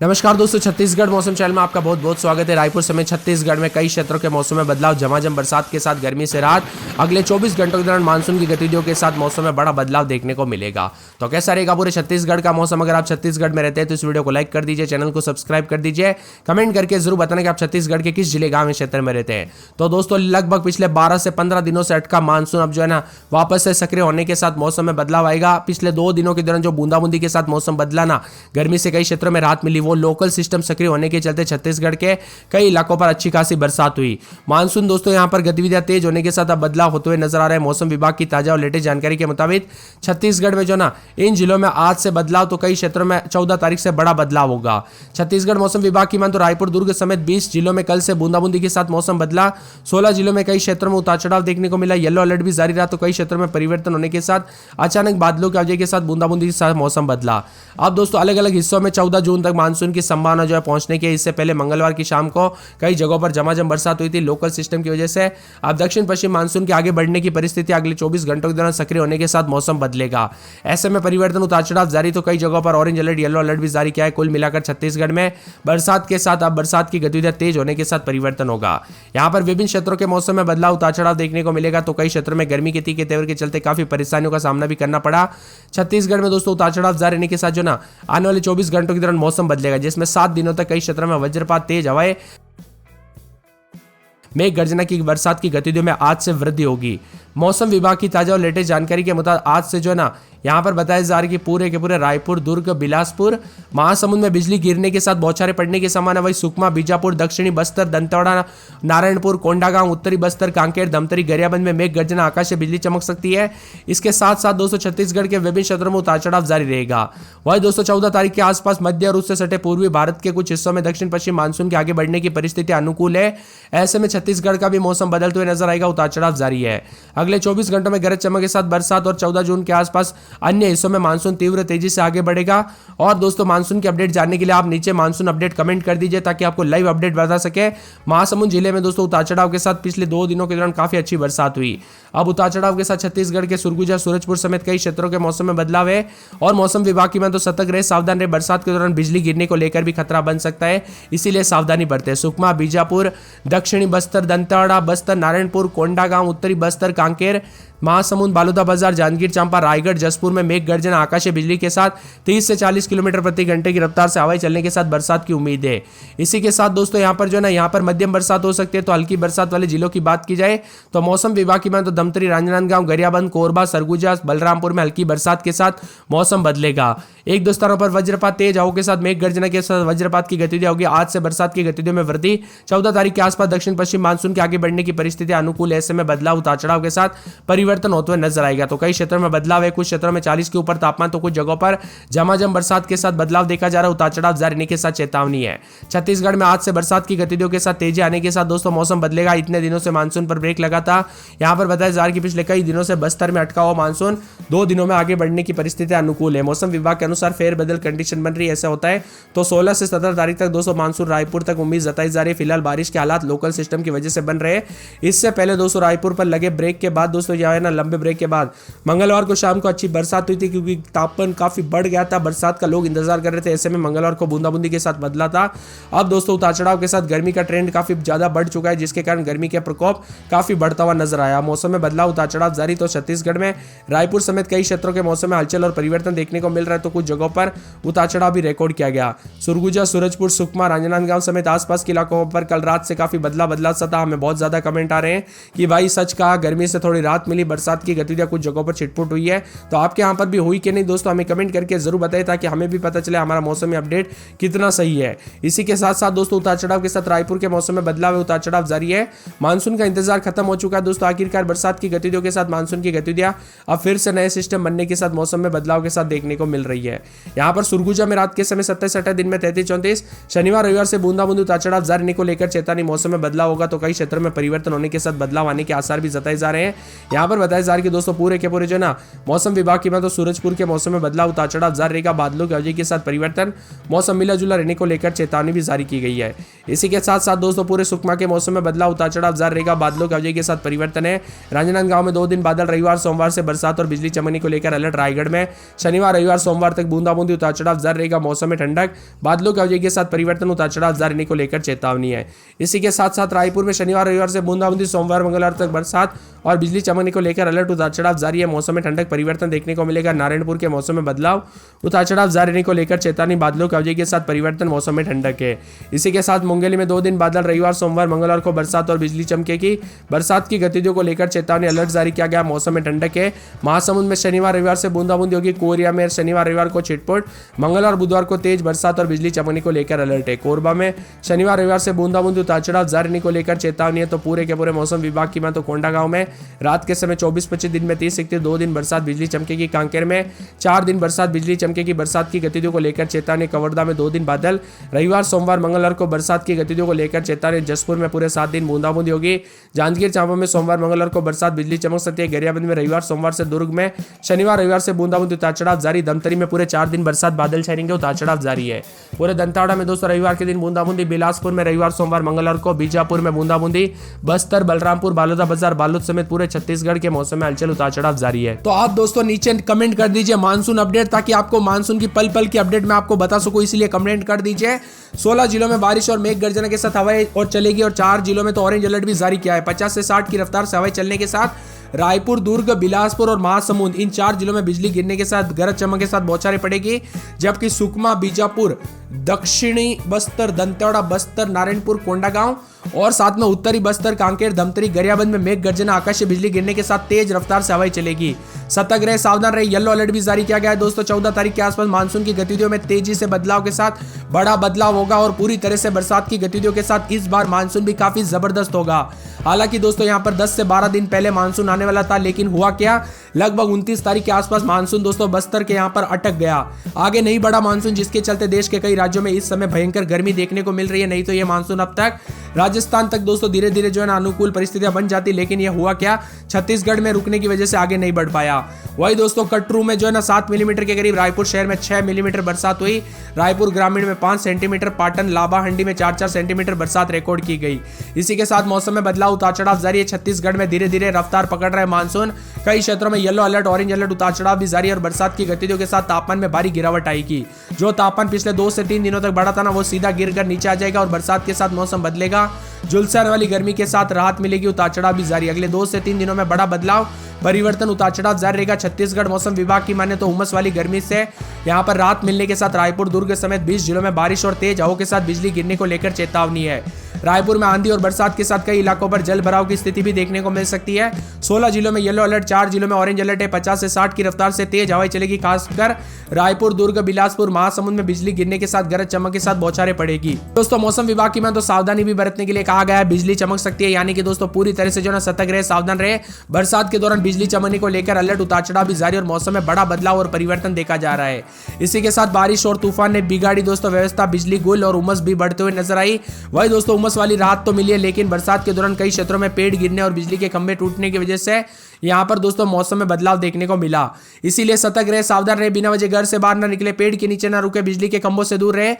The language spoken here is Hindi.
नमस्कार दोस्तों, छत्तीसगढ़ मौसम चैनल में आपका बहुत बहुत स्वागत है। रायपुर समेत छत्तीसगढ़ में कई क्षेत्रों के मौसम में बदलाव, झमाझम बरसात के साथ गर्मी से राहत। अगले 24 घंटों के दौरान मानसून की गतिविधियों के साथ मौसम में बड़ा बदलाव देखने को मिलेगा। तो कैसा रहेगा पूरे छत्तीसगढ़ का मौसम? अगर आप छत्तीसगढ़ में रहते हैं तो इस वीडियो को लाइक कर दीजिए, चैनल को सब्सक्राइब कर दीजिए, कमेंट करके जरूर बताना कि आप छत्तीसगढ़ के किस जिले गांव में क्षेत्र में रहते हैं। तो दोस्तों, लगभग पिछले 12 से 15 दिनों से अटका मानसून अब जो है ना वापस से सक्रिय होने के साथ मौसम में बदलाव आएगा। पिछले 2 दिनों के दौरान जो बूंदाबूंदी के साथ मौसम बदला ना, गर्मी से कई क्षेत्रों में राहत मिली, वो लोकल सिस्टम सक्रिय होने के चलते छत्तीसगढ़ के कई इलाकों पर अच्छी खासी बरसात हुई। मानसून दोस्तों यहां पर गतिविधियां तेज होने के साथ अब बदलाव होते हुए नजर आ रहे हैं। मौसम विभाग की ताजा और लेटेस्ट जानकारी के मुताबिक छत्तीसगढ़ में जो ना इन जिलों में आज से बदलाव, तो कई क्षेत्रों में 14 तारीख से बड़ा बदलाव होगा। छत्तीसगढ़ मौसम विभाग की मान तो रायपुर, दुर्ग समेत 20 जिलों में कल से बूंदाबूंदी के साथ मौसम बदला। 16 जिलों में कई क्षेत्रों में उतार चढ़ाव देखने को मिला। येलो अलर्ट भी जारी रहा, तो कई क्षेत्रों में परिवर्तन होने के साथ अचानक बादलों की वजह के साथ बूंदाबूंदी के साथ मौसम बदला। अब दोस्तों अलग अलग हिस्सों में 14 जून तक मानसून की संभावना जो है पहुंचने की। इससे पहले मंगलवार की शाम को कई जगहों पर झमाझम बरसात हुई थी। लोकल सिस्टम की वजह से अब दक्षिण पश्चिम मानसून के आगे बढ़ने की परिस्थिति अगले 24 घंटों के दौरान सक्रिय होने के साथ मौसम बदलेगा। ऐसे में परिवर्तन, उतार चढ़ाव जारी, तो कई जगहों पर ऑरेंज अलर्ट, येलो अलर्ट भी जारी किया है। कुल मिलाकर छत्तीसगढ़ में बरसात के साथ अब बरसात की गतिविधियां तेज होने के साथ परिवर्तन होगा। यहां पर विभिन्न क्षेत्रों के मौसम में बदलाव, उतार चढ़ाव देखने को मिलेगा। तो कई क्षेत्रों में गर्मी के तीखे तेवर के चलते काफी परेशानियों का सामना भी करना पड़ा। छत्तीसगढ़ में दोस्तों उतार चढ़ाव जारी रहने के साथ जो ना आने वाले 24 घंटों के दौरान मौसम बदलेगा, जिसमें 7 दिनों तक कई क्षेत्रों में वज्रपात, तेज हवाएं, मेघ गर्जना की बरसात की गतिविधियों में आज से वृद्धि होगी। मौसम विभाग की ताजा और लेटेस्ट जानकारी के मुताबिक आज से जो है ना यहां पर बताया जा रहा है कि पूरे के पूरे रायपुर, दुर्ग, बिलासपुर, महासमुंद में बिजली गिरने के साथ बौछारें पड़ने की संभावना। वही सुकमा, बीजापुर, दक्षिणी बस्तर, दंतेवाड़ा, नारायणपुर, कोंडागांव, उत्तरी बस्तर, कांकेर, धमतरी, गरियाबंद में मेघ गर्जना, आकाश से बिजली चमक सकती है। इसके साथ साथ दोस्तों छत्तीसगढ़ के विभिन्न क्षेत्रों में उतार चढ़ाव जारी रहेगा। वही दोस्तों 14 तारीख के आसपास मध्य और उससे सटे पूर्वी भारत के कुछ हिस्सों में दक्षिण पश्चिम मानसून के आगे बढ़ने की परिस्थिति अनुकूल है। ऐसे में छत्तीसगढ़ का भी मौसम बदलते हुए नजर आएगा, उतार चढ़ाव जारी है। अगले 24 घंटों में गरज चमक के साथ बरसात और 14 जून के आसपास अन्य हिस्सों में मानसून तीव्र तेजी से आगे बढ़ेगा। और दोस्तों मानसून की अपडेट जानने के लिए आप नीचे मानसून अपडेट कमेंट कर दीजिए ताकि आपको लाइव अपडेट बता सके। महासमुंद जिले में दोस्तों उतार चढ़ाव के साथ पिछले 2 दिनों के दौरान काफी अच्छी बरसात हुई। अब उतार चढ़ाव के साथ छत्तीसगढ़ के सुरगुजा, सूरजपुर समेत कई क्षेत्रों के मौसम में बदलाव है। और मौसम विभाग की मान तो सतर्क रहे, सावधान रहे। बरसात के दौरान बिजली गिरने को लेकर भी खतरा बन सकता है, इसीलिए सावधानी बरतें। सुकमा, बीजापुर, दक्षिणी बस्तर, दंतेवाड़ा, बस्तर, नारायणपुर, कोंडागांव, उत्तरी बस्तर, कांकेर, महासमुंद, बालोदाबाजार, जांजगीर चांपा, रायगढ़, जसपुर में मेघ गर्जना, आकाशीय बिजली के साथ 30 से 40 किलोमीटर प्रति घंटे की रफ्तार से हवाएं चलने के साथ बरसात की उम्मीद है। इसी के साथ दोस्तों यहाँ पर जो है ना यहाँ पर मध्यम बरसात हो सकती है। तो हल्की बरसात वाले जिलों की बात की जाए तो मौसम विभाग की मान तो धमतरी, राजनांदगांव, गरियाबंद, कोरबा, सरगुजा, बलरामपुर में हल्की बरसात के साथ मौसम बदलेगा। एक दो स्थानों पर वज्रपात, तेज हवाओं के साथ मेघ गर्जना के साथ वज्रपात की गतिविधियां होगी। आज से बरसात की गतिविधियों में वृद्धि। 14 तारीख के आसपास दक्षिण पश्चिम मानसून के आगे बढ़ने की परिस्थिति अनुकूल है। ऐसे में बदलाव, उतार चढ़ाव के साथ परिवर्तन होते हुए नजर आएगा। तो कई क्षेत्रों में बदलाव है, कुछ क्षेत्रों में 40 के ऊपर तापमान, तो कुछ जगहों पर झमाझम बरसात के साथ बदलाव देखा जा रहा है। उतार चढ़ाव जारी रहने के साथ चेतावनी है। छत्तीसगढ़ में आज से बरसात की गतिविधियों के साथ तेजी आने के साथ दोस्तों मौसम बदलेगा। इतने दिनों से मानसून पर ब्रेक लगा था। यहां पर बताया जा रहा है कि पिछले कई दिनों से बस्तर में अटका हुआ मानसून 2 दिनों में आगे बढ़ने की परिस्थिति अनुकूल है। मौसम विभाग के अनुसार फेरबदल कंडीशन बन रही है। ऐसा होता है तो 16 से 17 तारीख तक दोस्तों मानसून रायपुर तक उम्मीद जताई जा रही है। फिलहाल बारिश के हालात लोकल सिस्टम की वजह से बन रहे हैं। इससे पहले दोस्तों रायपुर पर लगे ब्रेक के बाद दोस्तों यह है ना लंबे ब्रेक के बाद मंगलवार को शाम को अच्छी बरसात हुई थी, क्योंकि तापमान काफी बढ़ गया था। बरसात का लोग इंतजार कर रहे थे। ऐसे में मंगलवार को बूंदाबूंदी के साथ बदला था। अब दोस्तों उतार चढ़ाव के साथ गर्मी का ट्रेंड काफी ज्यादा बढ़ चुका है, जिसके कारण गर्मी का प्रकोप काफी बढ़ता हुआ नजर आया। मौसम में बदलाव, उतार चढ़ाव जारी। तो छत्तीसगढ़ में रायपुर समेत कई क्षेत्रों के मौसम में हलचल और परिवर्तन देखने को मिल रहा है। तो कुछ जगहों पर उतार चढ़ाव भी रिकॉर्ड किया गया। सुरगुजा, सूरजपुर, सुकमा, राजनांदगांव समेत आसपास के इलाकों पर कल रात से काफी बदला सा था। हमें बहुत ज्यादा कमेंट आ रहे हैं कि भाई सच कहा, गर्मी से थोड़ी राहत मिली, बरसात की गतिविधियां कुछ जगहों पर छिटपुट हुई है। तो आपके यहाँ पर भी हुई कि नहीं दोस्तों, हमें कमेंट करके जरूर बताइए ताकि हमें भी पता चले हमारा मौसमी अपडेट कितना सही है। इसी के साथ साथ दोस्तों उतार चढ़ाव के साथ रायपुर के मौसम में बदलाव, उतार चढ़ाव जारी है। मानसून का इंतजार खत्म हो चुका है दोस्तों। आखिरकार बरसात की गतिविधियों के साथ मानसून की गतिविधियां अब फिर से नए सिस्टम बनने के साथ मौसम में बदलाव के साथ देखने को मिल रही है। यहाँ पर सुरगुजा में रात के समय 27-28, दिन में 33-34, शनिवार रविवार से बूंदाबूंदी उतार चढ़ाव जारी रहने को लेकर चेतावनी। मौसम में बदलाव होगा तो कई क्षेत्रों में परिवर्तन होने के साथ बदलाव आने के आसार भी जताए जा रहे हैं। यहाँ पर बताया जा रहा है कि दोस्तों पूरे के पूरे जो ना मौसम विभाग की बात तो सूरजपुर के मौसम में बदलाव उतार चढ़ाव जारी रहेगा। बादलों की अवधि के साथ परिवर्तन, मौसम मिला जुला रहने को लेकर चेतावनी भी जारी की गई है। इसी के साथ साथ दोस्तों पूरे सुकमा के मौसम में बदलाव उतार चढ़ाव जारी रहेगा। बादलों की अवधि के साथ परिवर्तन है। राजनांदगांव में 2 दिन बादल, रविवार सोमवार से बरसात और बिजली चमकने को लेकर अलर्ट। रायगढ़ में शनिवार रविवार सोमवार तक बूंदाबूंदी उतार चढ़ाव जारी रहेगा। मौसम में ठंडक, बादलों की अवधि के साथ परिवर्तन, उतार चढ़ाव जारी रहने को लेकर चेतावनी है। इसी के साथ साथ रायपुर में शनिवार रविवार से बूंदाबूंदी, सोमवार मंगलवार तक बरसात और बिजली चमकने को लेकर अलर्ट, उतार चढ़ाव जारी है। मौसम में ठंडक, परिवर्तन देखने को मिलेगा। नारायणपुर के मौसम में बदलाव, उतार चढ़ाव जारी रहने को लेकर चेतावनी। बादलों की अवधि के साथ परिवर्तन, मौसम में ठंडक है। इसी के साथ मुंगेली में 2 दिन बादल, रविवार सोमवार मंगलवार को बरसात और बिजली चमकेगी। बरसात की गतिविधियों को लेकर चेतावनी, अलर्ट जारी किया गया। मौसम में ठंडक है। महासमुंद में शनिवार रविवार से बूंदाबूंदी होगी। कोरिया में शनिवार रविवार को छिटपुट, मंगलवार बुधवार को तेज बरसात और बिजली चमकने को लेकर अलर्ट है। कोरबा में शनिवार रविवार से बूंदाबूंदी, उतार चढ़ाव जारी रहने को लेकर चेतावनी है। तो पूरे के पूरे मौसम विभाग की बात तो कोंडागांव में रात के समय 24-25 दिन में 30-31 2 दिन बरसात बिजली चमकेगी। कांकेर में 4 दिन बरसात बिजली चमकेगी। बरसात की गतिविधियों को लेकर चेतावनी। कवर्धा में 2 दिन बादल, रविवार सोमवार मंगलवार को बरसात की गतिविधियों को लेकर चेतावनी। जसपुर में पूरे 7 दिन बूंदाबूंदी होगी। जांजगीर चांपा में सोमवार मंगलवार को बरसात बिजली चमक सकती है। गरियाबंद में रविवार सोमवार से, दुर्ग में शनिवार रविवार से बूंदाबूंदी, उतार चढ़ाव जारी। धमतरी में पूरे 4 दिन बरसात बादल छाएंगे, उतार चढ़ाव जारी है। पूरे दंतावाड़ा में दोस्तों रविवार के दिन बूंदाबूंदी। बिलासपुर में रविवार सोमवार मंगलवार को, बीजापुर में बूंदाबूंदी। बस्तर, बलरामपुर, बालोदा बाजार, बालोद समेत पूरे छत्तीसगढ़ के मौसम में हलचल, उतार चढ़ाव जारी है। तो आप दोस्तों नीचे कमेंट कर दीजिए मानसून अपडेट, ताकि आपको मानसून की पल पल की अपडेट मैं आपको बता सकूं, इसलिए कमेंट कर दीजिए। 16 जिलों में बारिश और मेघ गर्जना के साथ हवाएं और चलेगी, और 4 जिलों में तो ऑरेंज अलर्ट भी जारी किया है। 50 से 60 की रफ्तार से हवाएं चलने के साथ रायपुर, दुर्ग, बिलासपुर और महासमुंद, इन 4 जिलों में बिजली गिरने के साथ गरज चमक के साथ बौछारें पड़ेगी। जबकि सुकमा, बीजापुर, दक्षिणी बस्तर, दंतेवाड़ा, बस्तर, नारायणपुर, कोंडागांव और साथ में उत्तरी बस्तर, कांकेर, धमतरी, गरियाबंद में मेघ गर्जना, आकाशीय बिजली गिरने के साथ तेज रफ्तार से हवाएं चलेगी। सतर्क रहे, सावधान रहे, येलो अलर्ट भी जारी किया गया है। दोस्तों 14 तारीख के आसपास मानसून की गतिविधियों में तेजी से बदलाव के साथ बड़ा बदलाव होगा, और पूरी तरह से बरसात की गतिविधियों के साथ इस बार मानसून भी काफी जबरदस्त होगा। हालांकि दोस्तों यहाँ पर 10 से 12 दिन पहले मानसून आने वाला था, लेकिन हुआ क्या, लगभग 29 तारीख के आसपास मानसून दोस्तों बस्तर के यहाँ पर अटक गया। आगे नहीं बढ़ा मानसून, जिसके चलते देश के कई राज्यों में इस समय भयंकर गर्मी देखने को मिल रही है। नहीं तो ये मानसून अब तक राजस्थान तक दोस्तों धीरे धीरे जो है ना अनुकूल परिस्थितियां बन जाती, लेकिन ये हुआ क्या, छत्तीसगढ़ में रुकने की वजह से आगे नहीं बढ़ पाया। वही दोस्तों कटरू में जो है ना 7 मिलीमीटर के करीब, रायपुर शहर में 6 मिलीमीटर बरसात हुई, रायपुर ग्रामीण में 5 सेंटीमीटर, पाटन, लाभाहंडी में 4-4 सेंटीमीटर बरसात रिकॉर्ड की गई। इसी के साथ मौसम में बदलाव, उतार चढ़ाव जारी है। छत्तीसगढ़ में धीरे धीरे रफ्तार पकड़ रहा है मानसून। कई क्षेत्रों में येलो अलर्ट, ऑरेंज अलर्ट, उतार चढ़ाव भी जारी है, और बरसात की गतिविधियों के साथ तापमान में भारी गिरावट आएगी। जो तापमान पिछले 2 से 3 दिनों तक बढ़ा था ना, वो सीधा गिरकर नीचे आ जाएगा, और बरसात के साथ मौसम बदलेगा। झुलसाने वाली गर्मी के साथ राहत मिलेगी, उतार चढ़ाव भी जारी। अगले 2 से 3 दिनों में बड़ा बदलाव, परिवर्तन, उतार चढ़ाव जारी रहेगा। छत्तीसगढ़ मौसम विभाग की माने तो उमस वाली गर्मी से यहां पर राहत मिलने के साथ रायपुर, दुर्ग समेत 20 जिलों में बारिश और तेज हवाओं के साथ बिजली गिरने को लेकर चेतावनी है। रायपुर में आंधी और बरसात के साथ कई इलाकों पर जल भराव की स्थिति भी देखने को मिल सकती है। 16 जिलों में येलो अलर्ट, 4 जिलों में ऑरेंज अलर्ट है। 50 से 60 की रफ्तार से तेज हवाएं चलेगी। खासकर रायपुर, दुर्ग, बिलासपुर, महासमुंद में बिजली गिरने के साथ गरज चमक के साथ बौछारें पड़ेगी। दोस्तों मौसम विभाग की मैं तो सावधानी भी बरतने के लिए कहा गया है। बिजली चमक सकती है, यानी कि दोस्तों पूरी तरह से जो ना सतर्क रहे, सावधान रहे। बरसात के दौरान बिजली चमकने को लेकर अलर्ट, उतार चढ़ाव भी जारी, और मौसम में बड़ा बदलाव और परिवर्तन देखा जा रहा है। इसी के साथ बारिश और तूफान ने बिगाड़ी दोस्तों व्यवस्था, बिजली गुल और उमस भी बढ़ते हुए नजर आई। वही दोस्तों उमस वाली राहत तो मिली है, लेकिन बरसात के दौरान कई क्षेत्रों में पेड़ गिरने और बिजली के खंभे टूटने की वजह से यहाँ पर दोस्तों मौसम में बदलाव देखने को मिला। इसीलिए सतर्क रहे, सावधान रहे, बिना वजह घर से बाहर न निकले, पेड़ के नीचे न रुके, बिजली के खंभों से दूर रहे।